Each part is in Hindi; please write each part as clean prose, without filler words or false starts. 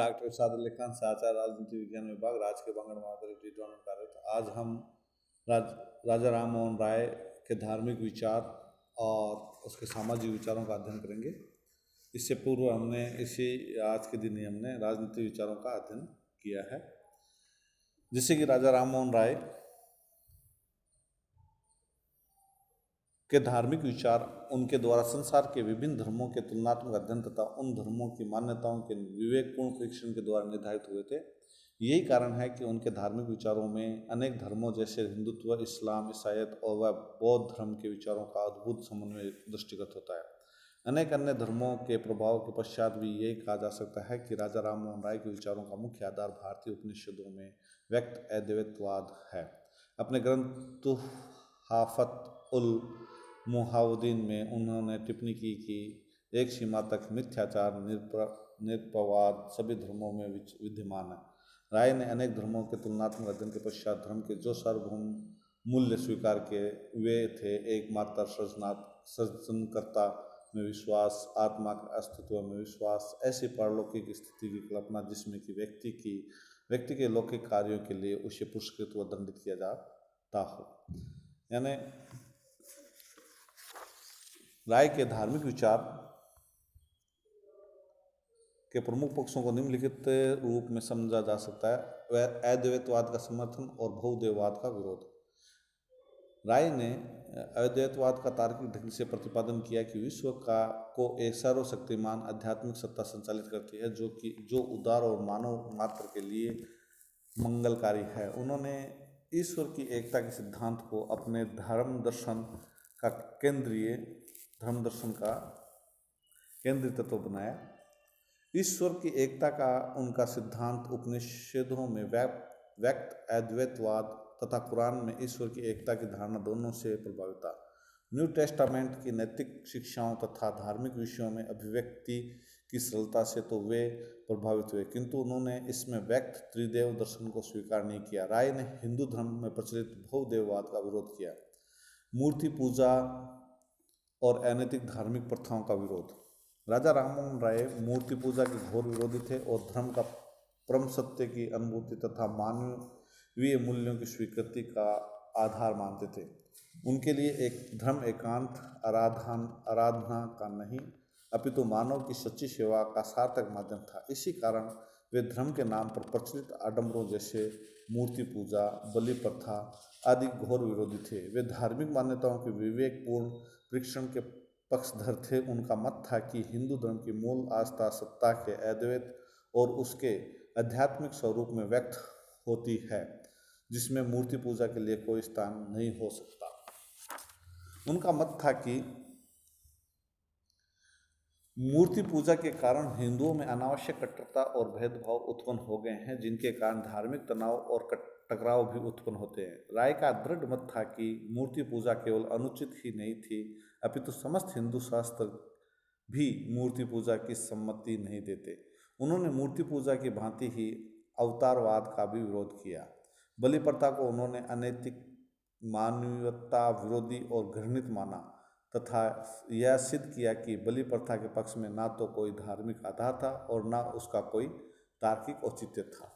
डॉक्टर साद अली खान, समाचार राजनीति विज्ञान विभाग, राजकीय बांगड़ महाविद्यालय टीटवाना में कार्यरत। आज हम राजा राम मोहन राय के धार्मिक विचार और उसके सामाजिक विचारों का अध्ययन करेंगे। इससे पूर्व हमने आज के दिन ही हमने राजनीतिक विचारों का अध्ययन किया है। जिससे कि राजा राम मोहन राय के धार्मिक विचार उनके द्वारा संसार के विभिन्न धर्मों के तुलनात्मक अध्ययन तथा उन धर्मों की मान्यताओं के विवेकपूर्ण परीक्षण के द्वारा निर्धारित हुए थे। यही कारण है कि उनके धार्मिक विचारों में अनेक धर्मों जैसे हिंदुत्व, इस्लाम, ईसाईयत और व बौद्ध धर्म के विचारों का अद्भुत समन्वय दृष्टिगत होता है। अनेक अन्य धर्मों के प्रभाव के पश्चात भी यही कहा जा सकता है कि राजा राम मोहन राय के विचारों का मुख्य आधार भारतीय उपनिषदों में व्यक्त अद्वैतवाद है। अपने ग्रंथ तुहाफत उल मुहावदीन में उन्होंने टिप्पणी की कि एक सीमा तक मिथ्याचार निरपवाद सभी धर्मों में विद्यमान है। राय ने अनेक धर्मों के तुलनात्मक अध्ययन के पश्चात धर्म के जो सार्वभौम मूल्य स्वीकार किए वे थे एकमात्र सृजनकर्ता में विश्वास, आत्मा के अस्तित्व में विश्वास, ऐसी पारलौकिक स्थिति की कल्पना जिसमें कि व्यक्ति के लौकिक कार्यों के लिए उसे पुरस्कृत व दंडित किया जाता हो। यानी राय के धार्मिक विचार के प्रमुख पक्षों को निम्नलिखित रूप में समझा जा सकता है। वह अद्वैतवाद का समर्थन और बहुदेववाद का विरोध। राय ने अद्वैतवाद का तार्किक ढंग से प्रतिपादन किया कि विश्व को एक सर्वशक्तिमान आध्यात्मिक सत्ता संचालित करती है जो उदार और मानव मात्र के लिए मंगलकारी है। उन्होंने ईश्वर की एकता के सिद्धांत को अपने धर्म दर्शन का केंद्रीय तत्व बनाया। ईश्वर की एकता का उनका सिद्धांत उपनिषदों में व्यक्त अद्वैतवाद तथा कुरान में ईश्वर की एकता की धारणा दोनों से प्रभावित था। न्यू टेस्टामेंट की नैतिक शिक्षाओं तथा धार्मिक विषयों में अभिव्यक्ति की सरलता से तो वे प्रभावित हुए, किंतु उन्होंने इसमें व्यक्त त्रिदेव दर्शन को स्वीकार नहीं किया। राय ने हिंदू धर्म में प्रचलित बहुदेववाद का विरोध किया। मूर्ति पूजा और अनैतिक धार्मिक प्रथाओं का विरोध। राजा राममोहन राय मूर्ति पूजा के घोर विरोधी थे और धर्म का परम सत्य की अनुभूति तथा मानवीय मूल्यों की स्वीकृति का आधार मानते थे। उनके लिए एक धर्म एकांत आराधना का नहीं अपितु मानव की सच्ची सेवा का सार्थक माध्यम था। इसी कारण वे धर्म के नाम पर प्रचलित आडंबरों जैसे मूर्ति पूजा, बलि प्रथा आदि घोर विरोधी थे। वे धार्मिक मान्यताओं के विवेकपूर्ण परीक्षण के पक्षधर थे। उनका मत था कि हिंदू धर्म की मूल आस्था सत्ता के अद्वैत और उसके आध्यात्मिक स्वरूप में व्यक्त होती है, जिसमें मूर्ति पूजा के लिए कोई स्थान नहीं हो सकता। उनका मत था कि मूर्ति पूजा के कारण हिंदुओं में अनावश्यक कट्टरता और भेदभाव उत्पन्न हो गए हैं, जिनके कारण धार्मिक तनाव और टकराव भी उत्पन्न होते हैं। राय का दृढ़ मत था कि मूर्ति पूजा केवल अनुचित ही नहीं थी अपितु समस्त हिंदू शास्त्र भी मूर्ति पूजा की सम्मति नहीं देते। उन्होंने मूर्ति पूजा की भांति ही अवतारवाद का भी विरोध किया। बलि प्रथा को उन्होंने अनैतिक, मानवता विरोधी और घृणित माना तथा यह सिद्ध किया कि बलि प्रथा के पक्ष में ना तो कोई धार्मिक आधार था और ना उसका कोई तार्किक औचित्य था।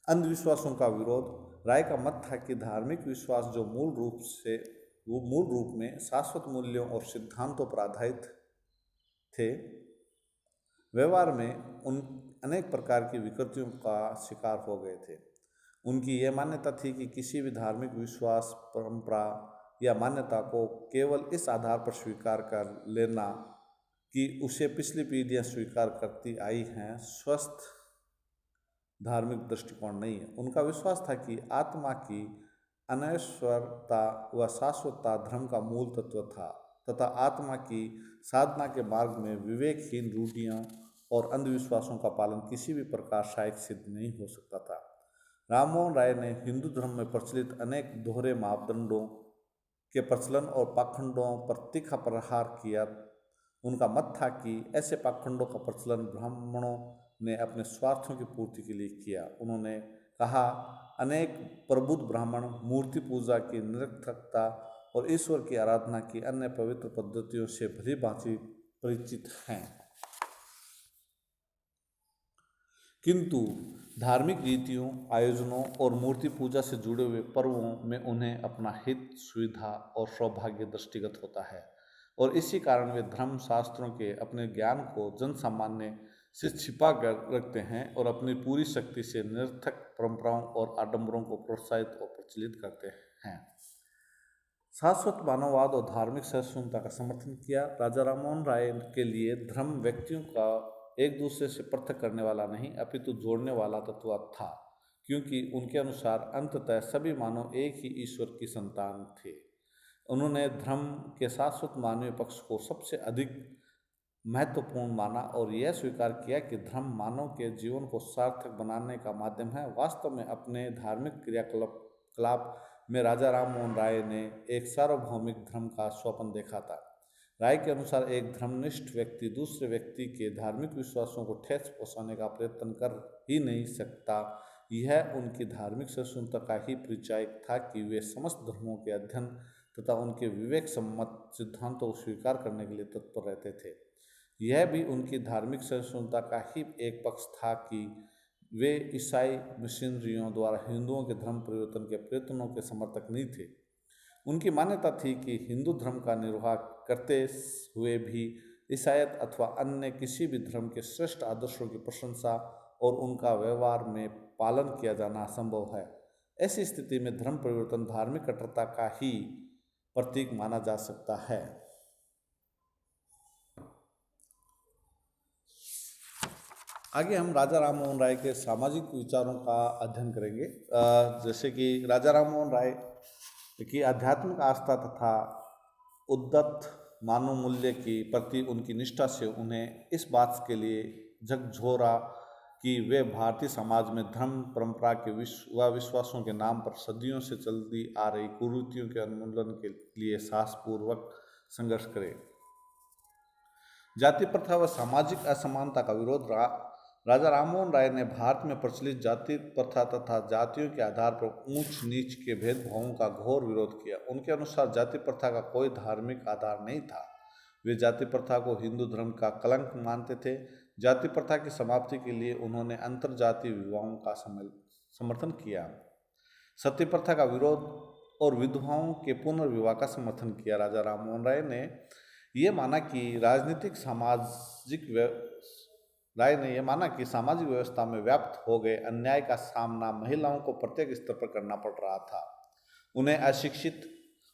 अंधविश्वासों का विरोध। राय का मत था कि धार्मिक विश्वास जो मूल रूप में शाश्वत मूल्यों और सिद्धांतों पर आधारित थे, व्यवहार में उन अनेक प्रकार की विकृतियों का शिकार हो गए थे। उनकी यह मान्यता थी कि किसी भी धार्मिक विश्वास, परंपरा या मान्यता को केवल इस आधार पर स्वीकार कर लेना कि उसे पिछली पीढ़ियां स्वीकार करती आई हैं, स्वस्थ धार्मिक दृष्टिकोण नहीं है। उनका विश्वास था कि आत्मा की अनश्वरता व शाश्वतता धर्म का मूल तत्व था तथा आत्मा की साधना के मार्ग में विवेकहीन रूढ़ियों और अंधविश्वासों का पालन किसी भी प्रकार सहायक सिद्ध नहीं हो सकता था। राममोहन राय ने हिंदू धर्म में प्रचलित अनेक दोहरे मापदंडों के प्रचलन और पाखंडों पर तीखा प्रहार किया। उनका मत था कि ऐसे पाखंडों का प्रचलन ब्राह्मणों ने अपने स्वार्थों की पूर्ति के लिए किया। उन्होंने कहा, अनेक प्रबुद्ध ब्राह्मण मूर्ति पूजा की निरर्थकता और ईश्वर की आराधना की अन्य पवित्र पद्धतियों से भली भांति परिचित हैं। किंतु धार्मिक रीतियों, आयोजनों और मूर्ति पूजा से जुड़े हुए पर्वों में उन्हें अपना हित, सुविधा और सौभाग्य दृष्टिगत होता है और इसी कारण वे धर्म शास्त्रों के अपने ज्ञान को जन सामान्य से छिपा कर रखते हैं और अपनी पूरी शक्ति से निरर्थक परंपराओं और आडंबरों को प्रोत्साहित और प्रचलित करते हैं। शाश्वत मानववाद और धार्मिक सहिष्णुता का समर्थन किया। राजा राममोहन राय के लिए धर्म व्यक्तियों का एक दूसरे से पृथक करने वाला नहीं अपितु जोड़ने वाला तत्व था, क्योंकि उनके अनुसार अंततः सभी मानव एक ही ईश्वर की संतान थे। उन्होंने धर्म के शाश्वत मानवीय पक्ष को सबसे अधिक महत्वपूर्ण माना और यह स्वीकार किया कि धर्म मानव के जीवन को सार्थक बनाने का माध्यम है। वास्तव में अपने धार्मिक क्रियाकलाप में राजा राममोहन राय ने एक सार्वभौमिक धर्म का स्वप्न देखा था। राय के अनुसार एक धर्मनिष्ठ व्यक्ति दूसरे व्यक्ति के धार्मिक विश्वासों को ठेस पहुँचाने का प्रयत्न कर ही नहीं सकता। यह उनकी धार्मिक सहिष्णुता का ही परिचायक था कि वे समस्त धर्मों के अध्ययन तथा उनके विवेक सम्मत सिद्धांतों को स्वीकार करने के लिए तत्पर रहते थे। यह भी उनकी धार्मिक सहिष्णुता का ही एक पक्ष था कि वे ईसाई मिशनरियों द्वारा हिंदुओं के धर्म परिवर्तन के प्रयत्नों के समर्थक नहीं थे। उनकी मान्यता थी कि हिंदू धर्म का निर्वाह करते हुए भी ईसाईयत अथवा अन्य किसी भी धर्म के श्रेष्ठ आदर्शों की प्रशंसा और उनका व्यवहार में पालन किया जाना असंभव है। ऐसी स्थिति में धर्म परिवर्तन धार्मिक कट्टरता का ही प्रतीक माना जा सकता है। आगे हम राजा राममोहन राय के सामाजिक विचारों का अध्ययन करेंगे। जैसे कि राजा राममोहन राय की आध्यात्मिक आस्था तथा उद्दत मानव मूल्य की प्रति उनकी निष्ठा से उन्हें इस बात के लिए झकझोरा कि वे भारतीय समाज में धर्म परंपरा के विश्वासों के नाम पर सदियों से चलती आ रही कुरीतियों के उन्मूलन के लिए साहसपूर्वक संघर्ष करें। जाति प्रथा व सामाजिक असमानता का विरोध राजा राममोहन राय ने भारत में प्रचलित जाति प्रथा तथा जातियों के आधार पर ऊंच नीच के भेदभावों का घोर विरोध किया। उनके अनुसार जाति प्रथा का कोई धार्मिक आधार नहीं था। वे जाति प्रथा को हिंदू धर्म का कलंक मानते थे। जाति प्रथा की समाप्ति के लिए उन्होंने अंतरजातीय विवाहों का समर्थन किया, सती प्रथा का विरोध और विधवाओं के पुनर्विवाह का समर्थन किया। राजा राममोहन राय ने यह माना कि सामाजिक व्यवस्था में व्याप्त हो गए अन्याय का सामना महिलाओं को प्रत्येक स्तर पर करना पड़ रहा था। उन्हें अशिक्षित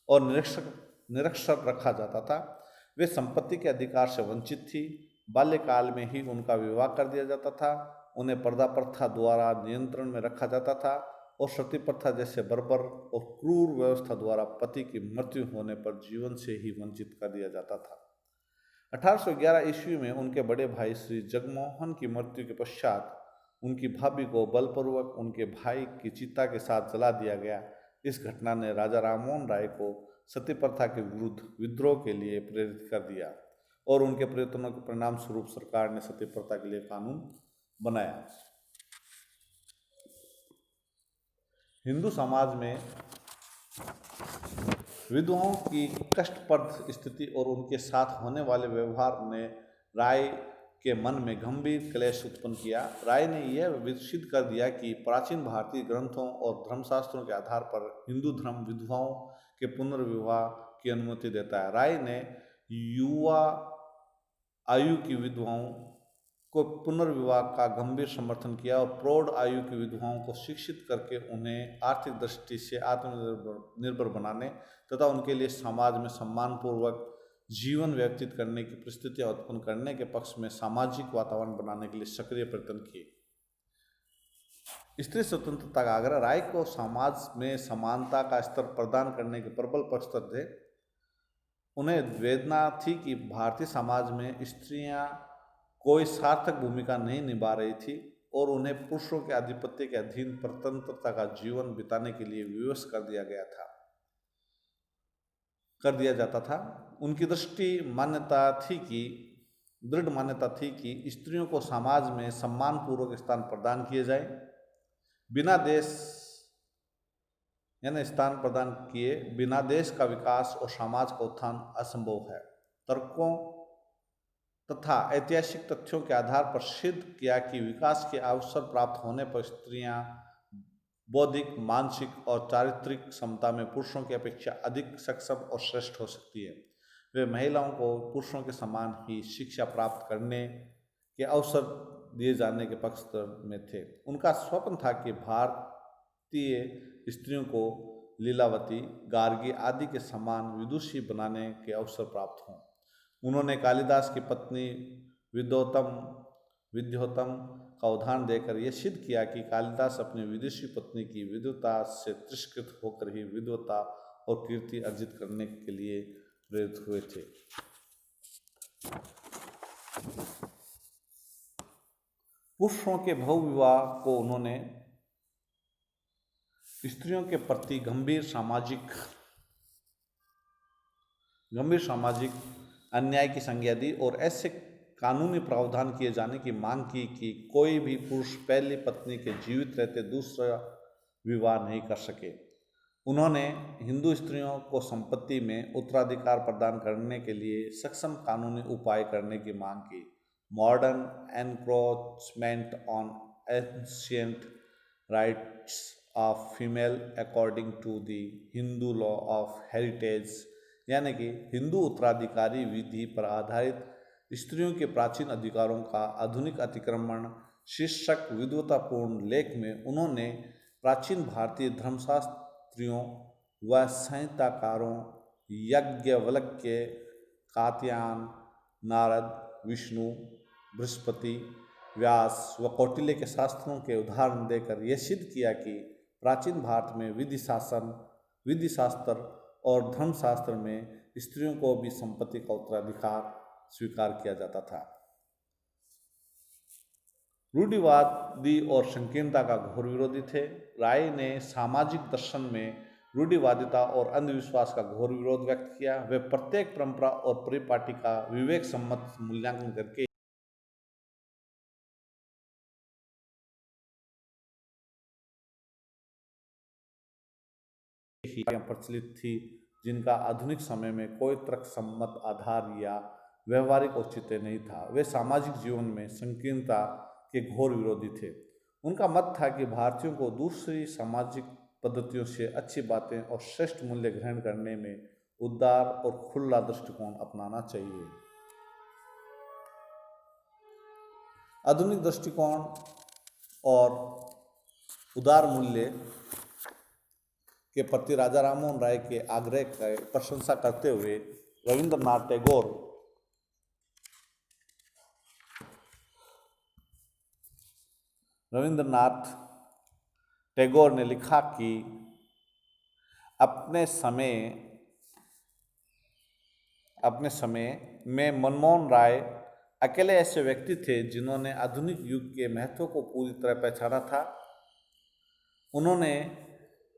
और निरक्षर रखा जाता था। वे संपत्ति के अधिकार से वंचित थी। बाल्यकाल में ही उनका विवाह कर दिया जाता था। उन्हें पर्दा प्रथा द्वारा नियंत्रण में रखा जाता था और सती प्रथा जैसे बर्बर और क्रूर व्यवस्था द्वारा पति की मृत्यु होने पर जीवन से ही वंचित कर दिया जाता था। 1811 ईस्वी में उनके बड़े भाई श्री जगमोहन की मृत्यु के पश्चात उनकी भाभी को बलपूर्वक उनके भाई की चिता के साथ जला दिया गया। इस घटना ने राजा राममोहन राय को सती प्रथा के विरुद्ध विद्रोह के लिए प्रेरित कर दिया और उनके प्रयत्नों के परिणाम स्वरूप सरकार ने सती प्रथा के लिए कानून बनाया। हिंदू समाज में विधवाओं की कष्टप्रद स्थिति और उनके साथ होने वाले व्यवहार ने राय के मन में गंभीर क्लेश उत्पन्न किया। राय ने यह विकसित कर दिया कि प्राचीन भारतीय ग्रंथों और धर्मशास्त्रों के आधार पर हिंदू धर्म विधवाओं के पुनर्विवाह की अनुमति देता है। राय ने युवा आयु की विधवाओं को पुनर्विवाह का गंभीर समर्थन किया और प्रौढ़ आयु की विधवाओं को शिक्षित करके उन्हें आर्थिक दृष्टि से आत्मनिर्भर बनाने तथा उनके लिए समाज में सम्मानपूर्वक जीवन व्यतीत करने की परिस्थितियां उत्पन्न करने के पक्ष में सामाजिक वातावरण बनाने के लिए सक्रिय प्रयत्न किए। स्त्री स्वतंत्रता का आग्रह राय को समाज में समानता का स्तर प्रदान करने के प्रबल पक्षधर थे। उन्हें वेदना थी कि भारतीय समाज में स्त्रियां कोई सार्थक भूमिका नहीं निभा रही थी और उन्हें पुरुषों के आधिपत्य के अधीन स्वतंत्रता का जीवन बिताने के लिए विवश कर दिया जाता था। उनकी दृढ़ मान्यता थी कि स्त्रियों को समाज में सम्मानपूर्वक स्थान प्रदान किए जाए। बिना देश का विकास और समाज का उत्थान असंभव है। तर्कों तथा ऐतिहासिक तथ्यों के आधार पर सिद्ध किया कि विकास के अवसर प्राप्त होने पर स्त्रियां बौद्धिक, मानसिक और चारित्रिक क्षमता में पुरुषों की अपेक्षा अधिक सक्षम और श्रेष्ठ हो सकती है। वे महिलाओं को पुरुषों के समान ही शिक्षा प्राप्त करने के अवसर दिए जाने के पक्ष में थे। उनका स्वप्न था कि भारतीय स्त्रियों को लीलावती, गार्गी आदि के समान विदुषी बनाने के अवसर प्राप्त हों। उन्होंने कालिदास की पत्नी विद्योतम का उदाहरण देकर यह सिद्ध किया कि कालिदास अपनी विदुषी पत्नी की विद्वता से तिरस्कृत होकर ही विद्वता और कीर्ति अर्जित करने के लिए प्रेरित हुए थे। पुरुषों के बहुविवाह को उन्होंने स्त्रियों के प्रति गंभीर सामाजिक अन्याय की संज्ञा दी और ऐसे कानूनी प्रावधान किए जाने की मांग की कि कोई भी पुरुष पहली पत्नी के जीवित रहते दूसरा विवाह नहीं कर सके। उन्होंने हिंदू स्त्रियों को संपत्ति में उत्तराधिकार प्रदान करने के लिए सक्षम कानूनी उपाय करने की मांग की। Modern encroachment on ancient rights of female according to the Hindu law of heritage, यानी कि हिंदू उत्तराधिकारी विधि पर आधारित स्त्रियों के प्राचीन अधिकारों का आधुनिक अतिक्रमण शीर्षक विद्वतापूर्ण लेख में उन्होंने प्राचीन भारतीय धर्मशास्त्रियों व संहिताकारों याज्ञवल्क्य, कात्यायन, नारद, विष्णु, बृहस्पति, व्यास व कौटिल्य के शास्त्रों के उदाहरण देकर यह सिद्ध किया कि प्राचीन भारत में विधि शास्त्र और धर्मशास्त्र में स्त्रियों को भी संपत्ति का उत्तराधिकार स्वीकार किया जाता था। रूढ़िवादी और संकीर्णता का घोर विरोधी थे। राय ने सामाजिक दर्शन में रूढ़िवादिता और अंधविश्वास का घोर विरोध व्यक्त किया। वे प्रत्येक परंपरा और परिपाटी का विवेक सम्मत मूल्यांकन करके ही प्रचलित थी, जिनका आधुनिक समय में कोई तर्कसम्मत आधार या व्यवहारिक औचित्य नहीं था। वे सामाजिक जीवन में संकीर्णता के घोर विरोधी थे। उनका मत था कि भारतीयों को दूसरी सामाजिक पद्धतियों से अच्छी बातें और श्रेष्ठ मूल्य ग्रहण करने में उदार और खुला दृष्टिकोण अपनाना चाहिए। आधुनिक दृष्टिकोण और उदार मूल्य के प्रति राजा राममोहन राय के आग्रह की प्रशंसा करते हुए रविंद्रनाथ टैगोर ने लिखा कि अपने समय में मनमोहन राय अकेले ऐसे व्यक्ति थे जिन्होंने आधुनिक युग के महत्व को पूरी तरह पहचाना था। उन्होंने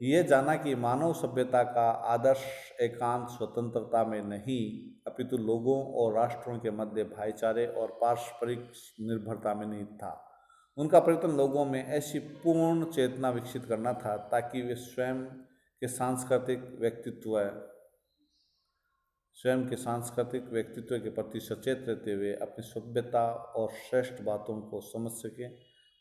ये जाना कि मानव सभ्यता का आदर्श एकांत स्वतंत्रता में नहीं अपितु लोगों और राष्ट्रों के मध्य भाईचारे और पारस्परिक निर्भरता में निहित था। उनका प्रयत्न लोगों में ऐसी पूर्ण चेतना विकसित करना था ताकि वे स्वयं के सांस्कृतिक व्यक्तित्व के प्रति सचेत रहते हुए अपनी सभ्यता और श्रेष्ठ बातों को समझ सकें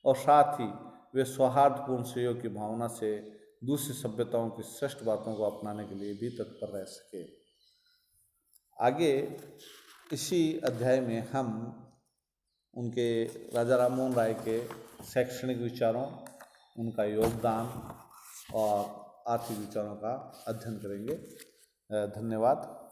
और साथ ही वे सौहार्दपूर्ण सहयोग की भावना से दूसरी सभ्यताओं की श्रेष्ठ बातों को अपनाने के लिए भी तत्पर रह सके। आगे इसी अध्याय में हम उनके राजा राममोहन राय के शैक्षणिक विचारों, उनका योगदान और आर्थिक विचारों का अध्ययन करेंगे। धन्यवाद।